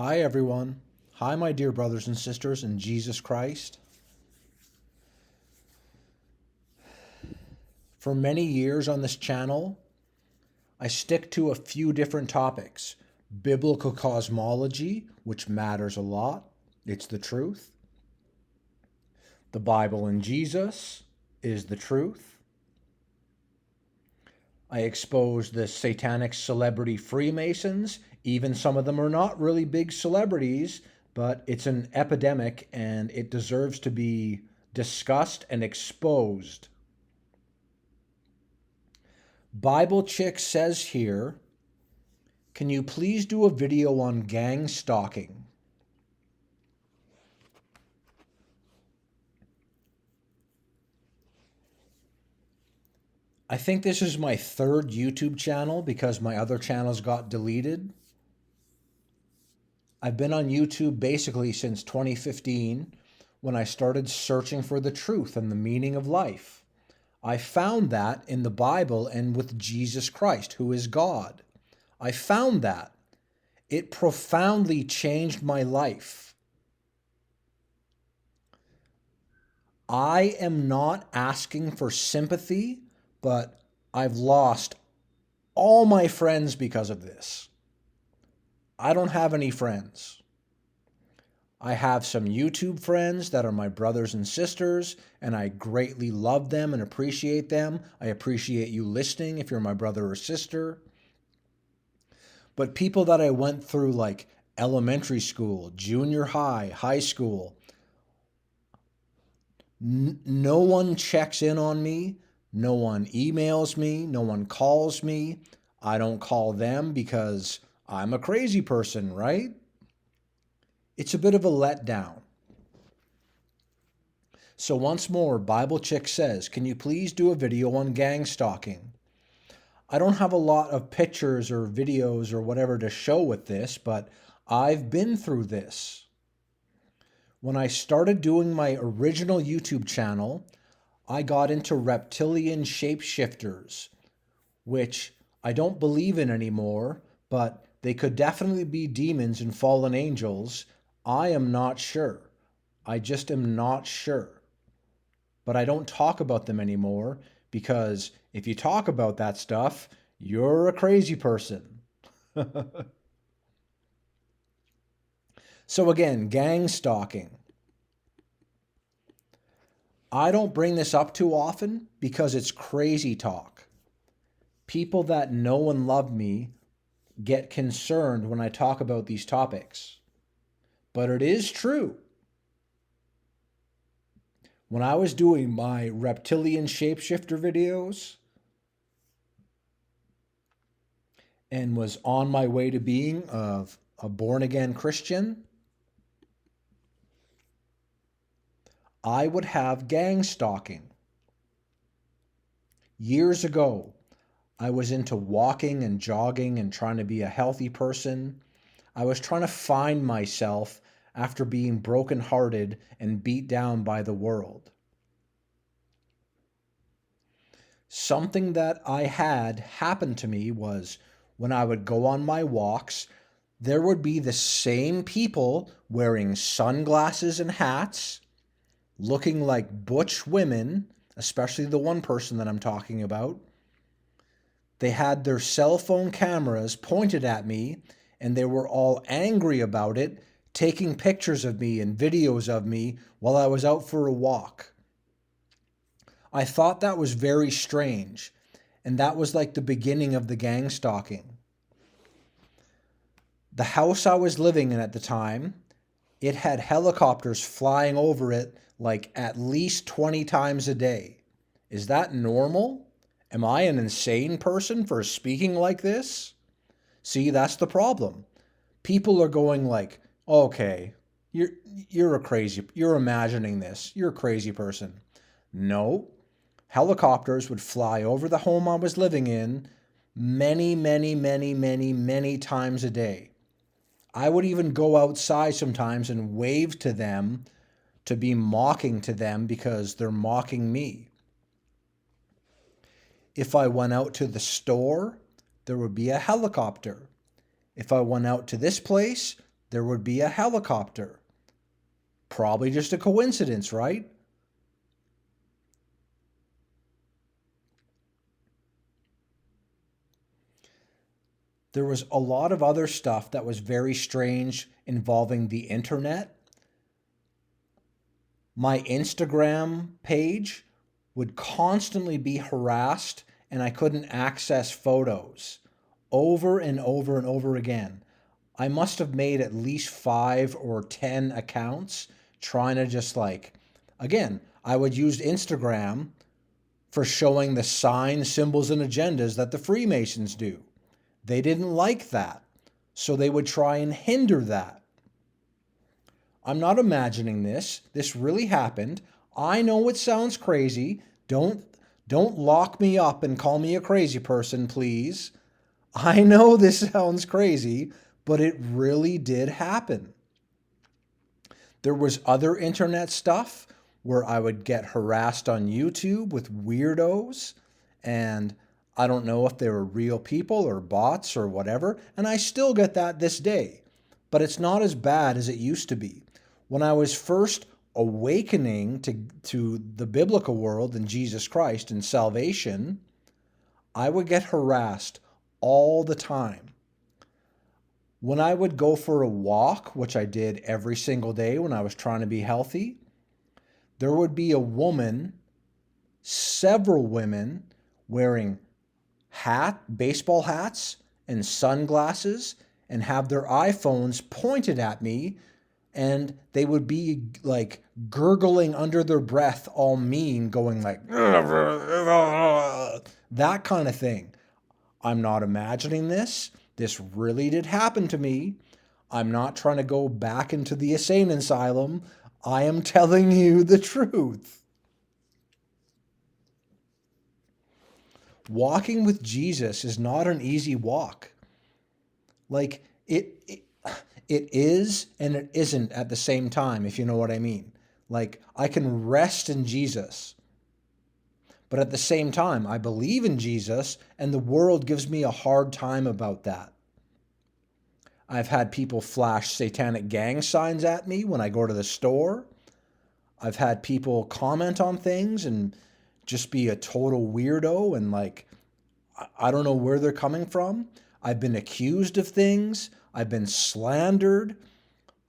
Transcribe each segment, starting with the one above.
Hi, everyone. Hi, my dear brothers and sisters in Jesus Christ. For many years on this channel, I stick to a few different topics. Biblical cosmology, which matters a lot. It's the truth. The Bible and Jesus is the truth. I expose the satanic celebrity Freemasons. Even some of them are not really big celebrities, but it's an epidemic and it deserves to be discussed and exposed. Bible Chick says here, can you please do a video on gang stalking? I think this is my third YouTube channel because my other channels got deleted. I've been on YouTube basically since 2015 when I started searching for the truth and the meaning of life. I found that in the Bible and with Jesus Christ, who is God. I found that. It profoundly changed my life. I am not asking for sympathy, but I've lost all my friends because of this. I don't have any friends. I have some YouTube friends that are my brothers and sisters, and I greatly love them and appreciate them. I appreciate you listening if you're my brother or sister. But people that I went through like elementary school, junior high, high school, no one checks in on me. No one emails me. No one calls me. I don't call them because I'm a crazy person, right? It's a bit of a letdown. So once more, Bible Chick says, can you please do a video on gang stalking? I don't have a lot of pictures or videos or whatever to show with this, but I've been through this. When I started doing my original YouTube channel, I got into reptilian shapeshifters, which I don't believe in anymore, but they could definitely be demons and fallen angels. I am not sure. I just am not sure. But I don't talk about them anymore because if you talk about that stuff, you're a crazy person. So again, gang stalking. I don't bring this up too often because it's crazy talk. People that know and love me get concerned when I talk about these topics. But it is true. When I was doing my reptilian shapeshifter videos and was on my way to being a born-again Christian, I would have gang stalking. Years ago, I was into walking and jogging and trying to be a healthy person. I was trying to find myself after being brokenhearted and beat down by the world. Something that I had happen to me was when I would go on my walks, there would be the same people wearing sunglasses and hats, looking like butch women, especially the one person that I'm talking about. They had their cell phone cameras pointed at me and they were all angry about it, taking pictures of me and videos of me while I was out for a walk. I thought that was very strange, and that was like the beginning of the gang stalking. The house I was living in at the time, it had helicopters flying over it like at least 20 times a day. Is that normal? Am I an insane person for speaking like this? See, that's the problem. People are going like, okay, you're imagining this. You're a crazy person. No. Helicopters would fly over the home I was living in many, many, many, many, many times a day. I would even go outside sometimes and wave to them to be mocking to them because they're mocking me. If I went out to the store, there would be a helicopter. If I went out to this place, there would be a helicopter. Probably just a coincidence, right? There was a lot of other stuff that was very strange involving the internet. My Instagram page would constantly be harassed and I couldn't access photos over and over and over again. I must have made at least 5 or 10 accounts trying to just again, I would use Instagram for showing the signs, symbols, and agendas that the Freemasons do. They didn't like that, so they would try and hinder that. I'm not imagining this. This really happened. I know it sounds crazy. Don't lock me up and call me a crazy person, please. I know this sounds crazy, but it really did happen. There was other internet stuff where I would get harassed on YouTube with weirdos, and I don't know if they were real people or bots or whatever, and I still get that this day. But it's not as bad as it used to be. When I was first awakening to the biblical world and Jesus Christ and salvation, I would get harassed all the time. When I would go for a walk, which I did every single day when I was trying to be healthy, there would be a woman, several women, wearing baseball hats and sunglasses and have their iPhones pointed at me, and they would be like gurgling under their breath, all mean, going like that kind of thing. I'm not imagining this. This really did happen to me. I'm not trying to go back into the insane asylum. I am telling you the truth. Walking with Jesus is not an easy walk. Like it is and it isn't at the same time, if you know what I mean. Like, I can rest in Jesus, but at the same time, I believe in Jesus, and the world gives me a hard time about that. I've had people flash satanic gang signs at me when I go to the store. I've had people comment on things and just be a total weirdo, and I don't know where they're coming from. I've been accused of things. I've been slandered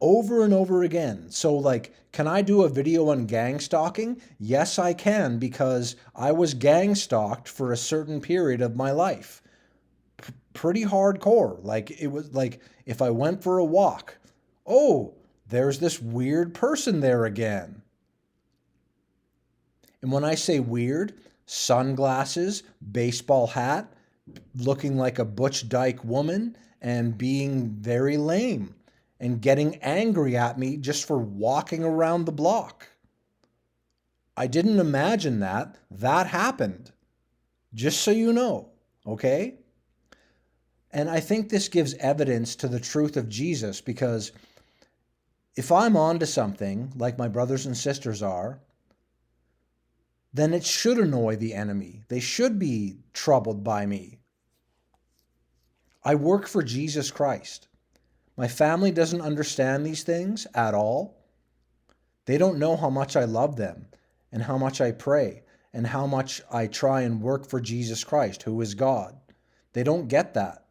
over and over again. So can I do a video on gang stalking? Yes, I can, because I was gang stalked for a certain period of my life. Pretty hardcore. It was like if I went for a walk, oh, there's this weird person there again. And when I say weird, sunglasses, baseball hat, looking like a butch dyke woman, and being very lame and getting angry at me just for walking around the block. I didn't imagine that. That happened. Just so you know, okay? And I think this gives evidence to the truth of Jesus, because if I'm onto something, like my brothers and sisters are, then it should annoy the enemy. They should be troubled by me. I work for Jesus Christ. My family doesn't understand these things at all. They don't know how much I love them and how much I pray and how much I try and work for Jesus Christ, who is God. They don't get that.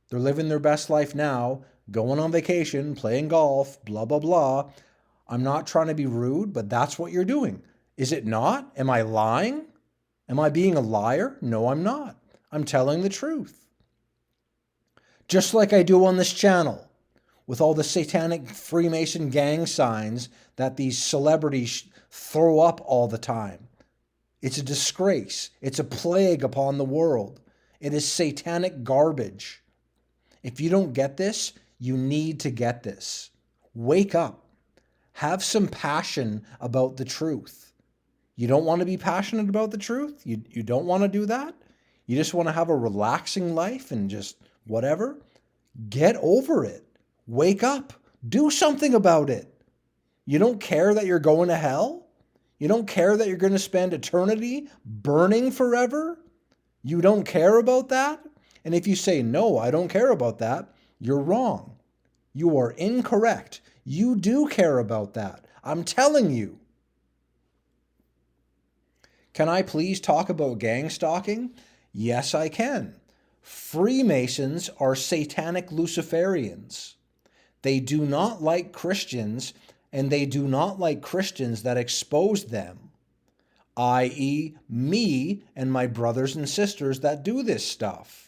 They're living their best life now, going on vacation, playing golf, blah, blah, blah. I'm not trying to be rude, but that's what you're doing. Is it not? Am I lying? Am I being a liar? No, I'm not. I'm telling the truth. Just like I do on this channel, with all the satanic Freemason gang signs that these celebrities throw up all the time. It's a disgrace. It's a plague upon the world. It is satanic garbage. If you don't get this, you need to get this. Wake up. Have some passion about the truth. You don't want to be passionate about the truth? You don't want to do that? You just want to have a relaxing life and just whatever? Get over it. Wake up. Do something about it. You don't care that you're going to hell? You don't care that you're going to spend eternity burning forever? You don't care about that? And if you say, no, I don't care about that, you're wrong. You are incorrect. You do care about that. I'm telling you. Can I please talk about gang stalking? Yes, I can. Freemasons are satanic Luciferians. They do not like Christians, and they do not like Christians that expose them, i.e., me and my brothers and sisters that do this stuff.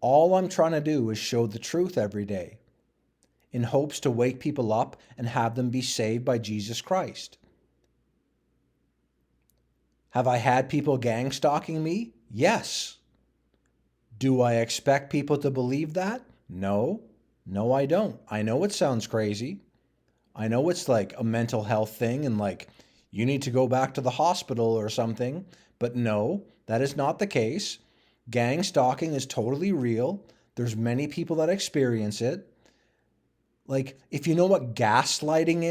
All I'm trying to do is show the truth every day in hopes to wake people up and have them be saved by Jesus Christ. Have I had people gang stalking me? Yes. Do I expect people to believe that? No. No, I don't. I know it sounds crazy. I know it's like a mental health thing and like you need to go back to the hospital or something, but no, that is not the case. Gang stalking is totally real. There's many people that experience it. Like, if you know what gaslighting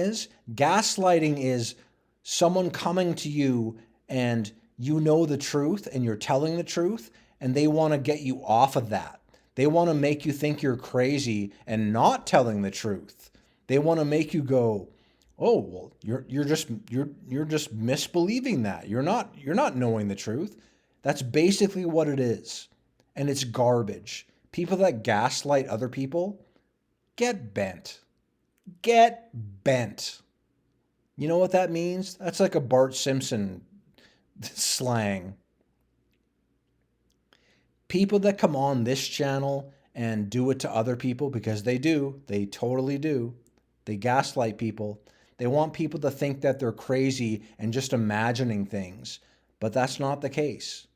is someone coming to you and you know the truth and you're telling the truth and they want to get you off of that. They want to make you think you're crazy and not telling the truth. They want to make you go, "Oh, well, you're just misbelieving that. You're not knowing the truth." That's basically what it is. And it's garbage. People that gaslight other people, get bent. Get bent. You know what that means? That's like a Bart Simpson slang. People that come on this channel and do it to other people, because they do, they totally do. They gaslight people. They want people to think that they're crazy and just imagining things. But that's not the case.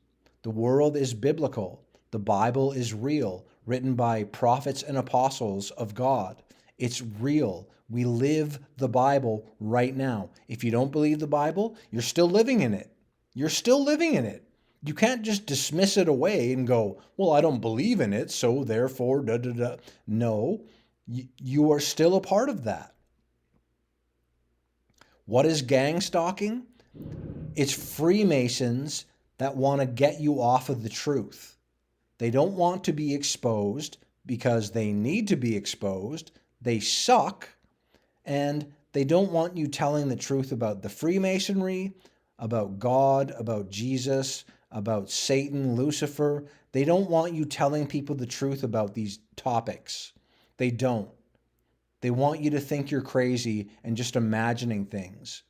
The world is biblical. The Bible is real, written by prophets and apostles of God. It's real. We live the Bible right now. If you don't believe the Bible, you're still living in it. You're still living in it. You can't just dismiss it away and go, well, I don't believe in it, so therefore, da da da. No, you are still a part of that. What is gang stalking? It's Freemasons that want to get you off of the truth. They don't want to be exposed because they need to be exposed. They suck, and they don't want you telling the truth about the Freemasonry, about God, about Jesus, about Satan, Lucifer. They don't want you telling people the truth about these topics. They don't. They want you to think you're crazy and just imagining things.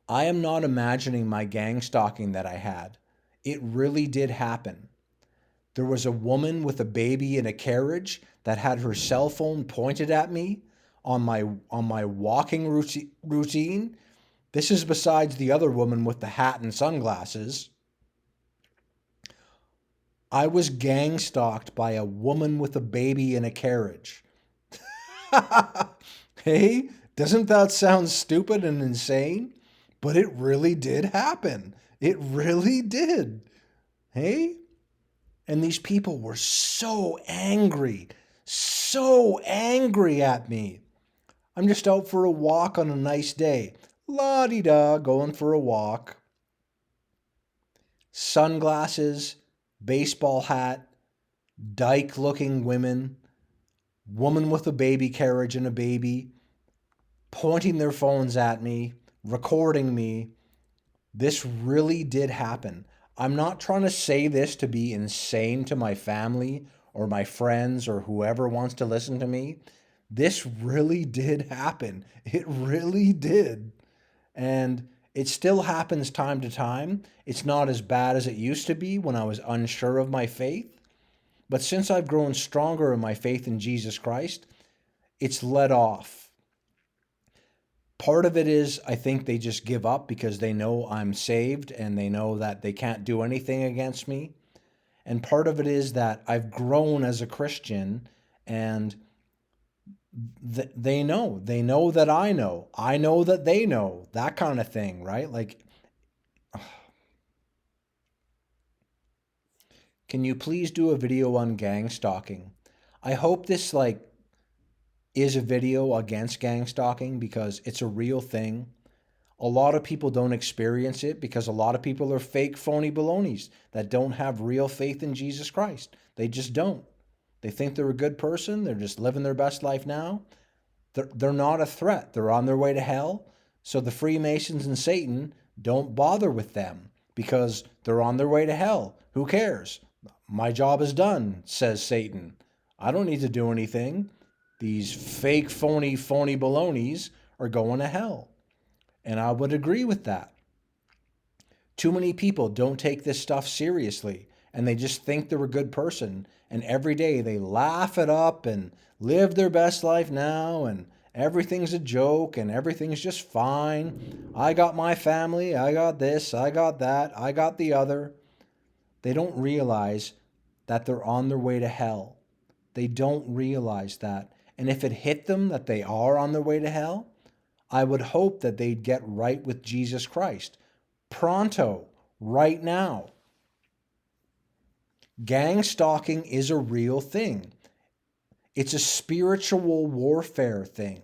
I am not imagining my gang stalking that I had. It really did happen. There was a woman with a baby in a carriage that had her cell phone pointed at me on my walking routine. This is besides the other woman with the hat and sunglasses. I was gang stalked by a woman with a baby in a carriage. Hey, doesn't that sound stupid and insane? But it really did happen. It really did. Hey? And these people were so angry at me. I'm just out for a walk on a nice day. La-di-da, going for a walk. Sunglasses, baseball hat, dyke-looking women, woman with a baby carriage and a baby, pointing their phones at me, recording me. This really did happen. I'm not trying to say this to be insane to my family or my friends or whoever wants to listen to me. This really did happen. It really did. And it still happens time to time. It's not as bad as it used to be when I was unsure of my faith. But since I've grown stronger in my faith in Jesus Christ, it's let off. Part of it is I think they just give up because they know I'm saved and they know that they can't do anything against me. And part of it is that I've grown as a Christian and they know that I know that they know, that kind of thing, right? Like, can you please do a video on gang stalking? I hope this is a video against gang stalking because it's a real thing. A lot of people don't experience it because a lot of people are fake, phony balonies that don't have real faith in Jesus Christ. They just don't. They think they're a good person. They're just living their best life now. They're not a threat. They're on their way to hell. So the Freemasons and Satan don't bother with them because they're on their way to hell. Who cares? My job is done, says Satan. I don't need to do anything. These fake, phony balonies are going to hell. And I would agree with that. Too many people don't take this stuff seriously and they just think they're a good person. And every day they laugh it up and live their best life now and everything's a joke and everything's just fine. I got my family, I got this, I got that, I got the other. They don't realize that they're on their way to hell. They don't realize that. And if it hit them that they are on their way to hell, I would hope that they'd get right with Jesus Christ. Pronto, right now. Gang stalking is a real thing. It's a spiritual warfare thing.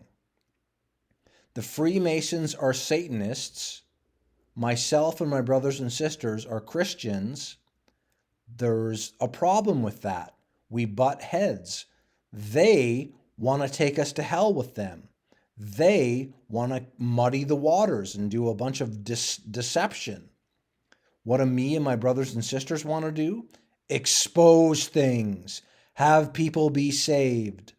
The Freemasons are Satanists. Myself and my brothers and sisters are Christians. There's a problem with that. We butt heads. They want to take us to hell with them. They want to muddy the waters and do a bunch of deception. What do me and my brothers and sisters want to do? Expose things. Have people be saved.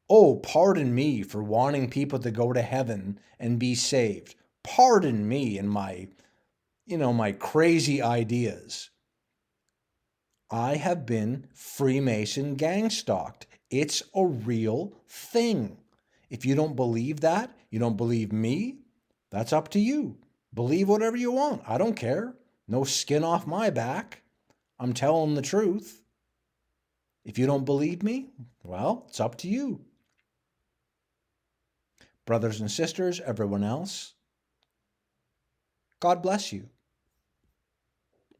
Oh, pardon me for wanting people to go to heaven and be saved. Pardon me and my crazy ideas. I have been Freemason gang stalked. It's a real thing. If you don't believe that, you don't believe me, that's up to you. Believe whatever you want. I don't care. No skin off my back. I'm telling the truth. If you don't believe me, well, it's up to you. Brothers and sisters, everyone else, God bless you.